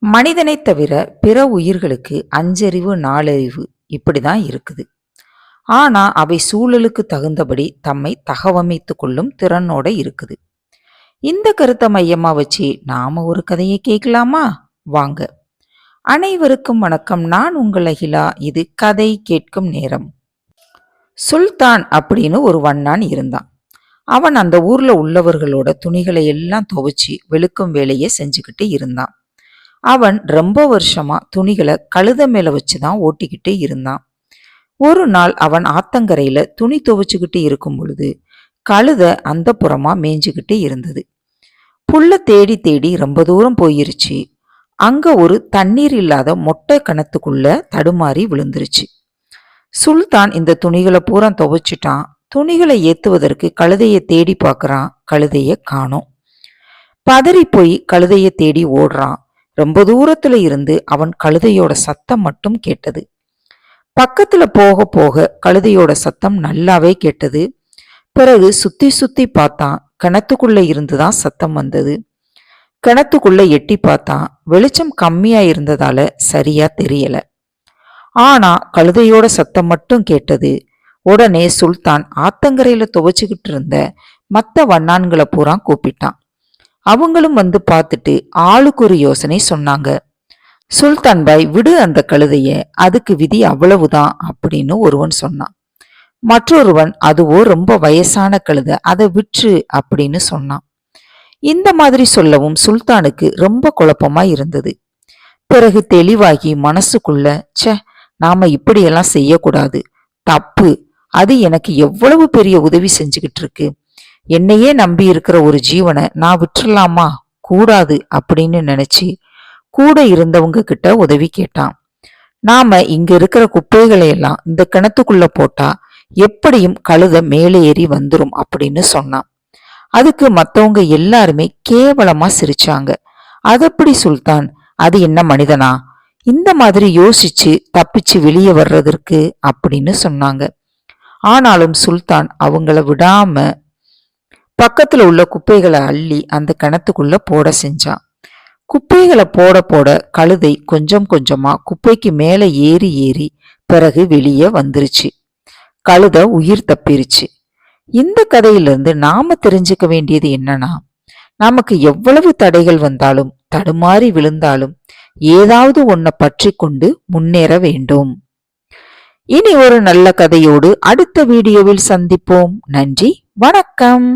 மனிதனை தவிர பிற உயிர்களுக்கு அஞ்சறிவு நாலறிவு இப்படிதான் இருக்குது. ஆனா அவை சூழலுக்கு தகுந்தபடி தம்மை தகவமைத்து கொள்ளும் திறனோட இருக்குது. இந்த கருத்தை மையமா வச்சு நாம ஒரு கதையை கேட்கலாமா? வாங்க. அனைவருக்கும் வணக்கம். நான் உங்கள் அகிலா. இது கதை கேட்கும் நேரம். சுல்தான் அப்படின்னு ஒரு வண்ணான் இருந்தான். அவன் அந்த ஊர்ல உள்ளவர்களோட துணிகளை எல்லாம் துவைச்சு வெளுக்கும் வேலையை செஞ்சுக்கிட்டு இருந்தான். அவன் ரொம்ப வருஷமா துணிகளை கழுத மேல வச்சுதான் ஓட்டிக்கிட்டே இருந்தான். ஒரு நாள் அவன் ஆத்தங்கரையில துணி துவைச்சுக்கிட்டு இருக்கும் பொழுது கழுத அந்த புறமா மேய்ஞ்சுக்கிட்டு இருந்தது. புல்ல தேடி தேடி ரொம்ப தூரம் போயிருச்சு. அங்க ஒரு தண்ணீர் இல்லாத மொட்டை கணத்துக்குள்ள தடுமாறி விழுந்துருச்சு. சுல்தான் இந்த துணிகளை பூரா துவைச்சிட்டான். துணிகளை ஏத்துவதற்கு கழுதைய தேடி பார்க்கறான். கழுதைய காணோம். பதறி போய் கழுதைய தேடி ஓடுறான். ரொம்ப தூரத்துல இருந்து அவன் கழுதையோட சத்தம் மட்டும் கேட்டது. பக்கத்துல போக போக கழுதையோட சத்தம் நல்லாவே கேட்டது. பிறகு சுத்தி சுத்தி பார்த்தான். கிணத்துக்குள்ள இருந்துதான் சத்தம் வந்தது. கிணத்துக்குள்ள எட்டி பார்த்தான். வெளிச்சம் கம்மியா இருந்ததால சரியா தெரியல. ஆனா கழுதையோட சத்தம் மட்டும் கேட்டது. உடனே சுல்தான் ஆத்தங்கரையில துவைச்சுக்கிட்டு இருந்த மத்த வண்ணான்களை பூரா கூப்பிட்டான். அவங்களும் வந்து பார்த்துட்டு ஆளுக்கு ஒரு யோசனை சொன்னாங்க. சுல்தான் பாய், விடு அந்த கழுதைய, அதுக்கு விதி அவ்வளவுதான் அப்படின்னு ஒருவன் சொன்னான். மற்றொருவன், அதுவோ ரொம்ப வயசான கழுதை, அதை விற்று அப்படின்னு சொன்னான். இந்த மாதிரி சொல்லவும் சுல்தானுக்கு ரொம்ப குழப்பமா இருந்தது. பிறகு தெளிவாகி மனசுக்குள்ள, நாம இப்படியெல்லாம் செய்யக்கூடாது, தப்பு, அது எனக்கு எவ்வளவு பெரிய உதவி செஞ்சுக்கிட்டு இருக்கு, என்னையே நம்பி இருக்கிற ஒரு ஜீவனை நான் விட்டுறலாமா? கூடாது அப்படின்னு நினைச்சு கூட இருந்தவங்க கிட்ட உதவி கேட்டான். நாம இங்க இருக்கிற குப்பைகளை எல்லாம் இந்த கிணத்துக்குள்ள போட்டா எப்படியும் கழுத மேலே ஏறி வந்துரும் அப்படின்னு சொன்னான். அதுக்கு மத்தவங்க எல்லாருமே கேவலமா சிரிச்சாங்க. அதப்படி சுல்தான், அது என்ன மனிதனா இந்த மாதிரி யோசிச்சு தப்பிச்சு வெளியே வர்றதற்கு அப்படின்னு சொன்னாங்க. ஆனாலும் சுல்தான் அவங்கள விடாம பக்கத்துல உள்ள குப்பைகளை அள்ளி அந்த கிணத்துக்குள்ள போட செஞ்சான். குப்பைகளை போட போட கழுதை கொஞ்சம் கொஞ்சமா குப்பைக்கு மேல ஏறி ஏறி பிறகு வெளியே வந்துருச்சு. கழுதை உயிர் தப்பிருச்சு. இந்த கதையிலிருந்து நாம தெரிஞ்சுக்க வேண்டியது என்னன்னா, நமக்கு எவ்வளவு தடைகள் வந்தாலும் தடுமாறி விழுந்தாலும் ஏதாவது ஒன்ன பற்றி கொண்டு முன்னேற வேண்டும். இனி ஒரு நல்ல கதையோடு அடுத்த வீடியோவில் சந்திப்போம். நன்றி, வணக்கம்.